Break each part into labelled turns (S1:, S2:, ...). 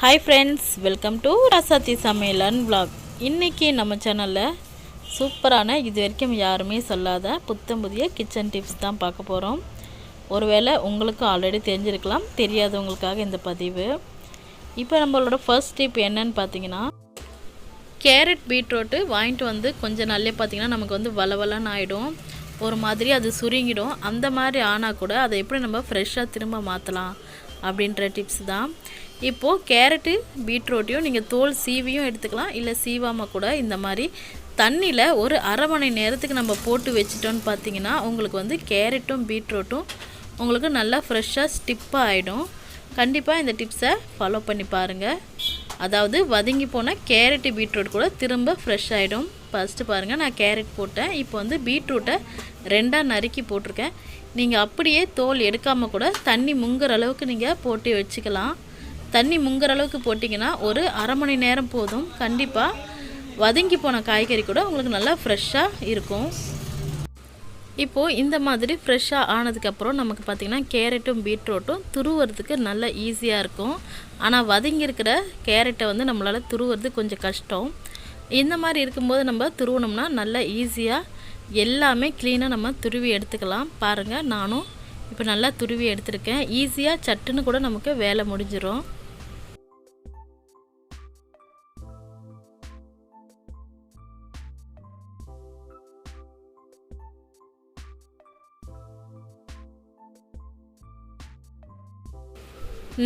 S1: Hi friends, welcome to ரசாத்தி சமையல் and vlog. இன்றைக்கி நம்ம சேனலில் சூப்பரான இது வரைக்கும் யாருமே சொல்லாத புத்தம் புதிய கிச்சன் டிப்ஸ் தான் பார்க்க போகிறோம். ஒருவேளை உங்களுக்கு ஆல்ரெடி தெரிஞ்சிருக்கலாம், தெரியாதவங்களுக்காக இந்த பதிவு. இப்போ நம்மளோட ஃபர்ஸ்ட் டிப் என்னன்னு பார்த்தீங்கன்னா, கேரட் பீட்ரூட்டு வாங்கிட்டு வந்து கொஞ்சம் நாள்லேயே பார்த்திங்கன்னா நமக்கு வந்து வளவலன்னு ஆகிடும், ஒரு மாதிரி அது சுருங்கிடும். அந்த மாதிரி ஆனால் கூட அதை எப்படி நம்ம ஃப்ரெஷ்ஷாக திரும்ப மாற்றலாம் அப்படின்ற டிப்ஸ் தான். இப்போது கேரட்டு பீட்ரூட்டையும் நீங்கள் தோல் சீவியும் எடுத்துக்கலாம், இல்லை சீவாமல் கூட இந்த மாதிரி தண்ணியில் ஒரு அரை மணி நேரத்துக்கு நம்ம போட்டு வச்சிட்டோன்னு பார்த்தீங்கன்னா உங்களுக்கு வந்து கேரட்டும் பீட்ரூட்டும் உங்களுக்கு நல்லா ஃப்ரெஷ்ஷாக ஸ்டிப்பாக ஆகிடும். கண்டிப்பாக இந்த டிப்ஸை ஃபாலோ பண்ணி பாருங்கள். அதாவது வதங்கி போனால் கேரட்டு பீட்ரூட் கூட திரும்ப ஃப்ரெஷ் ஆகிடும். ஃபஸ்ட்டு பாருங்கள், நான் கேரட் போட்டேன். இப்போ வந்து பீட்ரூட்டை ரெண்டாக நறுக்கி போட்டிருக்கேன். நீங்கள் அப்படியே தோல் எடுக்காமல் கூட தண்ணி முங்குற அளவுக்கு நீங்கள் போட்டு வச்சுக்கலாம். தண்ணி முங்குற அளவுக்கு போட்டிங்கன்னா ஒரு அரை மணி நேரம் போதும். கண்டிப்பாக வதங்கி போன காய்கறி கூட உங்களுக்கு நல்லா ஃப்ரெஷ்ஷாக இருக்கும். இப்போது இந்த மாதிரி ஃப்ரெஷ்ஷாக ஆனதுக்கப்புறம் நமக்கு பார்த்திங்கன்னா கேரட்டும் பீட்ரூட்டும் துருவுறதுக்கு நல்லா ஈஸியாக இருக்கும். ஆனால் வதங்கியிருக்கிற கேரட்டை வந்து நம்மளால் துருவுறது கொஞ்சம் கஷ்டம். இந்த மாதிரி இருக்கும்போது நம்ம துருவணும்னா நல்லா ஈஸியாக எல்லாமே க்ளீனாக நம்ம துருவி எடுத்துக்கலாம். பாருங்கள், நானும் இப்போ நல்லா துருவி எடுத்துருக்கேன். ஈஸியாக சட்டுன்னு கூட நமக்கு வேலை முடிஞ்சிடும்.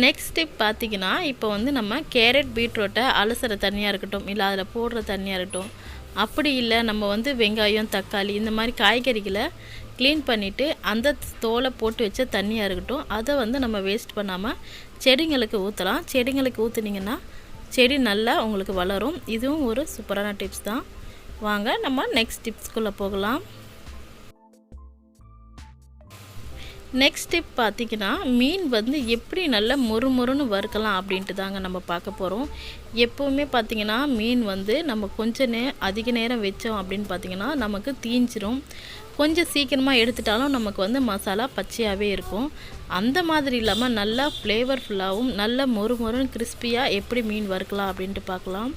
S1: நெக்ஸ்ட் டிப் பார்த்திங்கன்னா, இப்போ வந்து நம்ம கேரட் பீட்ரூட்டை அலசுகிற தண்ணியாக இருக்கட்டும், இல்லை அதில் போடுற தண்ணியாக இருக்கட்டும், அப்படி இல்லை நம்ம வந்து வெங்காயம் தக்காளி இந்த மாதிரி காய்கறிகளை க்ளீன் பண்ணிவிட்டு அந்த தோலை போட்டு வச்ச தண்ணியாக இருக்கட்டும், அதை வந்து நம்ம வேஸ்ட் பண்ணாமல் செடிங்களுக்கு ஊற்றலாம். செடிங்களுக்கு ஊற்றுனீங்கன்னா செடி நல்லா உங்களுக்கு வளரும். இதுவும் ஒரு சூப்பரான டிப்ஸ் தான். வாங்க நம்ம நெக்ஸ்ட் டிப்ஸ்குள்ளே போகலாம். நெக்ஸ்ட் டிப் பார்த்திங்கன்னா, மீன் வந்து எப்படி நல்லா மொறுமொறுன்னு வறுக்கலாம் அப்படின்ட்டு தாங்க நம்ம பார்க்க போகிறோம். எப்போவுமே பார்த்திங்கன்னா மீன் வந்து நம்ம கொஞ்சம் அதிக நேரம் வச்சோம் அப்படின்னு பார்த்திங்கன்னா நமக்கு தீஞ்சிரும். கொஞ்சம் சீக்கிரமாக எடுத்துட்டாலும் நமக்கு வந்து மசாலா பச்சையாகவே இருக்கும். அந்த மாதிரி இல்லாமல் நல்லா ஃப்ளேவர்ஃபுல்லாகவும் நல்ல மொறுமொறுன்னு கிறிஸ்பியாக எப்படி மீன் வறுக்கலாம் அப்படின்ட்டு பார்க்கலாம்.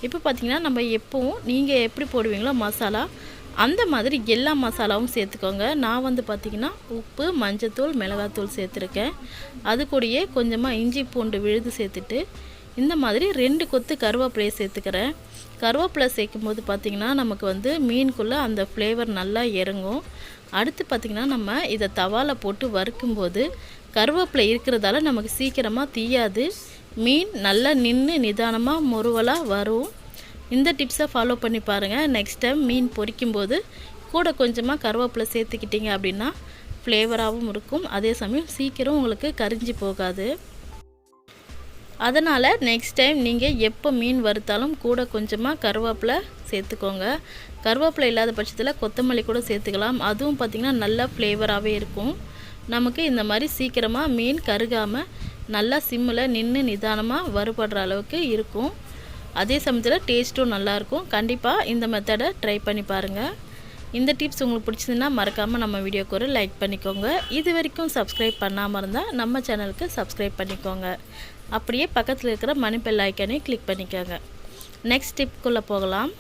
S1: இப்போ பார்த்திங்கன்னா நம்ம எப்போவும் நீங்கள் எப்படி போடுவீங்களோ மசாலா அந்த மாதிரி எல்லா மசாலாவும் சேர்த்துக்கோங்க. நான் வந்து பார்த்திங்கன்னா உப்பு, மஞ்சத்தூள், மிளகாத்தூள் சேர்த்துருக்கேன். அது கூடயே கொஞ்சமாக இஞ்சி பூண்டு விழுது சேர்த்துட்டு இந்த மாதிரி 2 கொத்து கருவேப்பிலையை சேர்த்துக்கிறேன். கருவேப்பிலை சேர்க்கும் போது பார்த்திங்கன்னா நமக்கு வந்து மீனுக்குள்ளே அந்த ஃப்ளேவர் நல்லா இறங்கும். அடுத்து பார்த்திங்கன்னா நம்ம இதை தவாவில் போட்டு வறுக்கும்போது கருவேப்பிலை இருக்கிறதால நமக்கு சீக்கிரமாக தீயாது. மீன் நல்லா நின்று நிதானமாக முறுவலாக வரும். இந்த டிப்ஸை ஃபாலோ பண்ணி பாருங்கள். நெக்ஸ்ட் டைம் மீன் பொரிக்கும்போது கூட கொஞ்சமாக கருவேப்பிலை சேர்த்துக்கிட்டிங்க அப்படின்னா ஃப்ளேவராகவும் இருக்கும், அதே சமயம் சீக்கிரம் உங்களுக்கு கரிஞ்சி போகாது. அதனால் நெக்ஸ்ட் டைம் நீங்கள் எப்போ மீன் வறுத்தாலும் கூட கொஞ்சமாக கருவேப்பிலை சேர்த்துக்கோங்க. கருவேப்பிலை இல்லாத பட்சத்தில் கொத்தமல்லி கூட சேர்த்துக்கலாம். அதுவும் பார்த்திங்கன்னா நல்லா ஃப்ளேவராகவே இருக்கும். நமக்கு இந்த மாதிரி சீக்கிரமாக மீன் கருகாமல் நல்லா சிம்மில் நின்று நிதானமாக வறுபடுற அளவுக்கு இருக்கும். அதே சமயத்தில் டேஸ்ட்டும் நல்லாயிருக்கும். கண்டிப்பாக இந்த மெத்தடை ட்ரை பண்ணி பாருங்கள். இந்த டிப்ஸ் உங்களுக்கு பிடிச்சதுன்னா மறக்காமல் நம்ம வீடியோக்கு ஒரு லைக் பண்ணிக்கோங்க. இது வரைக்கும் சப்ஸ்கிரைப் பண்ணாமல் இருந்தால் நம்ம சேனலுக்கு சப்ஸ்கிரைப் பண்ணிக்கோங்க. அப்படியே பக்கத்தில் இருக்கிற மணி பெல் ஐக்கானையும் கிளிக் பண்ணிக்கோங்க. நெக்ஸ்ட் டிப்குள்ளே போகலாம்.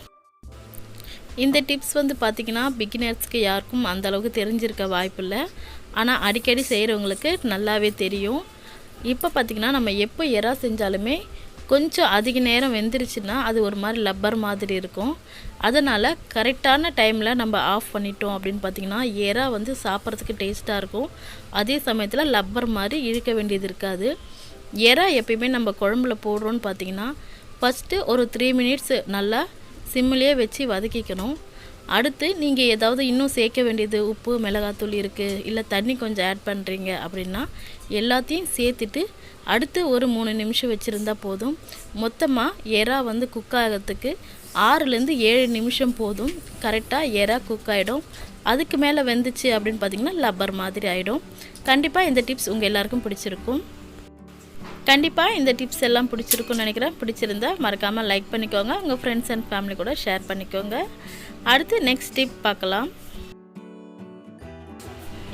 S1: இந்த டிப்ஸ் வந்து பார்த்திங்கன்னா பிகினர்ஸ்க்கு யாருக்கும் அந்தளவுக்கு தெரிஞ்சிருக்க வாய்ப்பில்லை, ஆனால் அடிக்கடி செய்கிறவங்களுக்கு நல்லாவே தெரியும். இப்போ பார்த்திங்கன்னா நம்ம எப்போ எறா செஞ்சாலுமே கொஞ்சம் அதிக நேரம் வெந்துருச்சுன்னா அது ஒரு மாதிரி லப்பர் மாதிரி இருக்கும். அதனால் கரெக்டான டைமில் நம்ம ஆஃப் பண்ணிட்டோம் அப்படின்னு பார்த்திங்கன்னா எறா வந்து சாப்பிட்றதுக்கு டேஸ்ட்டாக இருக்கும். அதே சமயத்தில் லப்பர் மாதிரி இழுக்க வேண்டியது இருக்காது. எறா எப்பயுமே நம்ம குழம்புல போடுறோன்னு பார்த்திங்கன்னா ஃபஸ்ட்டு ஒரு 3 மினிட்ஸ் நல்லா சிம்மிலே வச்சு வதக்கிக்கணும். அடுத்து நீங்கள் ஏதாவது இன்னும் சேர்க்க வேண்டியது உப்பு, மிளகாத்தூள் இருக்குது, இல்லை தண்ணி கொஞ்சம் ஆட் பண்ணுறீங்க அப்படின்னா எல்லாத்தையும் சேர்த்துட்டு அடுத்து ஒரு 3 நிமிஷம் வச்சுருந்தா போதும். மொத்தமாக எறா வந்து குக் ஆகிறதுக்கு 6லேருந்து 7 நிமிஷம் போதும். கரெக்டாக எறா குக் ஆகிடும். அதுக்கு மேலே வெந்துச்சு அப்படின்னு பார்த்திங்கன்னா லப்பர் மாதிரி ஆகிடும். கண்டிப்பாக இந்த டிப்ஸ் உங்கள் எல்லாருக்கும் பிடிச்சிருக்கும். கண்டிப்பாக இந்த டிப்ஸ் எல்லாம் பிடிச்சிருக்குன்னு நினைக்கிறேன். பிடிச்சிருந்தா மறக்காமல் லைக் பண்ணிக்கோங்க. உங்கள் ஃப்ரெண்ட்ஸ் அண்ட் ஃபேமிலி கூட ஷேர் பண்ணிக்கோங்க. அடுத்து நெக்ஸ்ட் டிப் பார்க்கலாம்.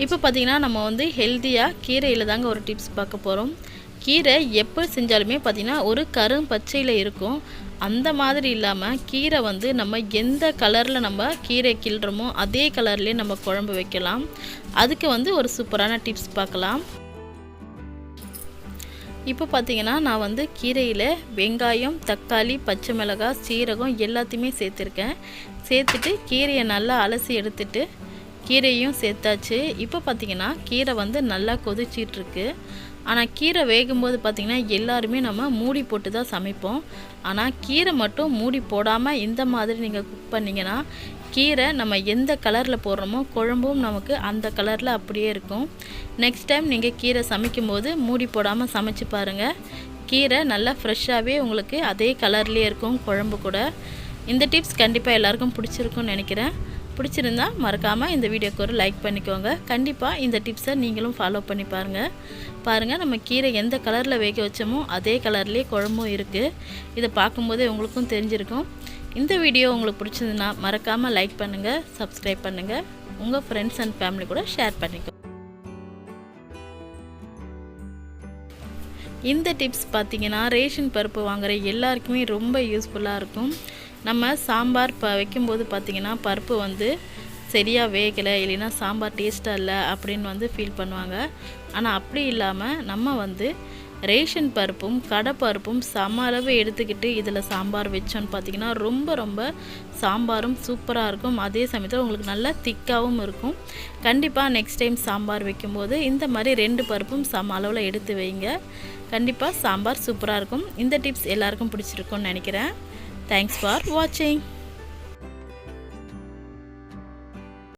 S1: இப்போ பார்த்திங்கன்னா நம்ம வந்து ஹெல்த்தியாக கீரையில் தாங்க ஒரு டிப்ஸ் பார்க்க போகிறோம். கீரை எப்போ செஞ்சாலுமே பார்த்திங்கன்னா ஒரு கரும் பச்சையில் இருக்கும். அந்த மாதிரி இல்லாமல் கீரை வந்து நம்ம எந்த கலரில் நம்ம கீரை கிள்றோமோ அதே கலர்லேயே நம்ம குழம்பு வைக்கலாம். அதுக்கு வந்து ஒரு சூப்பரான டிப்ஸ் பார்க்கலாம். இப்போ பார்த்திங்கன்னா நான் வந்து கீரையில் வெங்காயம், தக்காளி, பச்சை மிளகாய், சீரகம் எல்லாத்தையுமே சேர்த்துருக்கேன். சேர்த்துட்டு கீரையை நல்லா அலசி எடுத்துட்டு கீரையும் சேர்த்தாச்சு. இப்போ பார்த்திங்கன்னா கீரை வந்து நல்லா கொதிச்சிட்ருக்கு. ஆனால் கீரை வேகும்போது பார்த்திங்கன்னா எல்லாருமே நம்ம மூடி போட்டு தான் சமைப்போம். ஆனால் கீரை மட்டும் மூடி போடாமல் இந்த மாதிரி நீங்கள் குக் பண்ணிங்கன்னா கீரை நம்ம எந்த கலரில் போடுறோமோ குழம்பும் நமக்கு அந்த கலரில் அப்படியே இருக்கும். நெக்ஸ்ட் டைம் நீங்கள் கீரை சமைக்கும்போது மூடி போடாமல் சமைச்சு பாருங்கள். கீரை நல்லா ஃப்ரெஷ்ஷாகவே உங்களுக்கு அதே கலர்லேயே இருக்கும் குழம்பு கூட. இந்த டிப்ஸ் கண்டிப்பாக எல்லாருக்கும் பிடிச்சிருக்குன்னு நினைக்கிறேன். பிடிச்சிருந்தா மறக்காமல் இந்த வீடியோக்கு ஒரு லைக் பண்ணிக்கோங்க. கண்டிப்பாக இந்த டிப்ஸை நீங்களும் ஃபாலோ பண்ணி பாருங்கள். நம்ம கீரை எந்த கலரில் வேக வச்சோமோ அதே கலர்லேயே குழம்பும் இருக்குது. இதை பார்க்கும்போதே உங்களுக்கும் தெரிஞ்சிருக்கும். இந்த வீடியோ உங்களுக்கு பிடிச்சதுன்னா மறக்காமல் லைக் பண்ணுங்கள், சப்ஸ்கிரைப் பண்ணுங்கள், உங்கள் ஃப்ரெண்ட்ஸ் அண்ட் ஃபேமிலி கூட ஷேர் பண்ணிக்கோ. இந்த டிப்ஸ் பார்த்திங்கன்னா ரேஷன் பருப்பு வாங்குகிற எல்லாருக்குமே ரொம்ப யூஸ்ஃபுல்லாக இருக்கும். நம்ம சாம்பார் வைக்கும்போது பார்த்திங்கன்னா பருப்பு வந்து சரியாக வேகலை, இல்லைன்னா சாம்பார் டேஸ்ட்டாக இல்லை அப்படின்னு வந்து ஃபீல் பண்ணுவாங்க. ஆனால் அப்படி இல்லாமல் நம்ம வந்து ரேஷன் பருப்பும் கடப்பருப்பும் சம அளவு எடுத்துக்கிட்டு இதில் சாம்பார் வச்சோன்னு பார்த்திங்கன்னா ரொம்ப சாம்பாரும் சூப்பராக இருக்கும். அதே சமயத்தில் உங்களுக்கு நல்லா திக்காகவும் இருக்கும். கண்டிப்பாக நெக்ஸ்ட் டைம் சாம்பார் வைக்கும்போது இந்த மாதிரி 2 பருப்பும் சம அளவில் எடுத்து வைங்க. கண்டிப்பாக சாம்பார் சூப்பராக இருக்கும். இந்த டிப்ஸ் எல்லாருக்கும் பிடிச்சிருக்கும்னு நினைக்கிறேன். தேங்க்ஸ் ஃபார் வாட்சிங்.